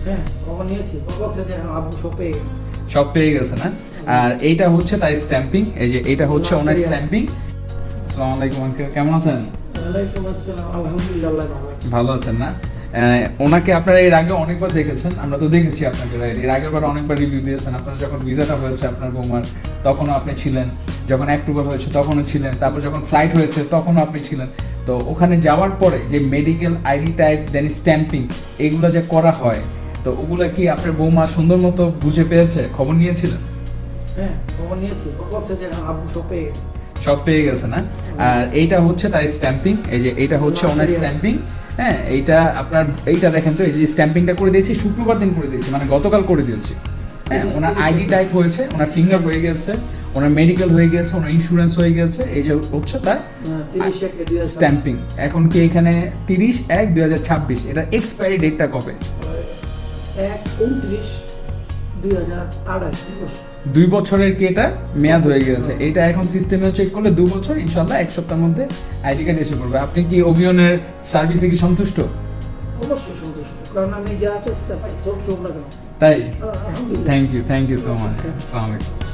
হ্যাঁ বাবা নিয়েছি, বাবা বলছে যে আব্বু সব পেয়ে গেছে। সব পেয়ে গেছে না? আর এইটা হচ্ছে তার স্ট্যাম্পিং, এই যে এটা হচ্ছে ওনার স্ট্যাম্পিং। আসসালামু আলাইকুম আঙ্কেল, কেমন আছেন? ওয়ালাইকুম আসসালাম, আলহামদুলিল্লাহ ভালো আছি। ভালো আছেন না? ওনাকে আপনারা এর আগে অনেকবার দেখেছেন, আমরা তো দেখেছি আপনাকে, এর আগের বার অনেকবার রিভিউ দিয়েছেন। আপনার যখন ভিসাটা হয়েছে আপনার বৌমার, তখনও আপনি ছিলেন, যখন অ্যাপ্রুভাল হয়েছে তখনও ছিলেন, তারপর যখন ফ্লাইট হয়েছে তখনও আপনি ছিলেন। তো ওখানে যাওয়ার পরে যে medical ID type then stamping এগুলো যে করা হয়, তো ওগুলো কি আপনার বৌমা সুন্দর মতো বুঝে পেয়েছে? খবর নিয়েছিলেন? হ্যাঁ বাবা নিয়েছি, বাবা বলছে যে আব্বু সব পেয়ে গেছে। সব পেয়ে গেছে না? আর এইটা হচ্ছে তার স্ট্যাম্পিং, এই যে এটা হচ্ছে ওনার স্ট্যাম্পিং। হ্যাঁ, এইটা আপনার, এইটা দেখেন তো, এই যে স্ট্যাম্পিংটা করে দিয়েছি শুক্রবার দিন করে দিয়েছি, মানে গতকাল করে দিয়েছি। হ্যাঁ, ওনার আইডি টাইপ হয়েছে, ওনার ফিঙ্গার হয়ে গেছে, ওনার মেডিকেল হয়ে গেছে, ওনার ইন্স্যুরেন্স হয়ে গেছে। এই যে হচ্ছে তার 30/1/2026 স্ট্যাম্পিং। এখন কি এখানে 30/1/2026, এটা এক্সপায়ারি ডেটটা কবে? 1/29/2028। 2 বছরের কি এটা মেয়াদ হয়ে গেছে। এটা এখন সিস্টেমে চেক করলে 2 বছর, ইনশাল্লাহ 1 সপ্তাহের মধ্যে আইডি কার্ড এসে পড়বে। আপনি কি অভিয়নের সার্ভিসে কি সন্তুষ্ট? অবশ্যই সন্তুষ্ট, কারণ আমি যা চাইছি তা পাইছি, সব না কেন। তাই? আলহামদুলিল্লাহ। Thank you so much. আসসালামু আলাইকুম।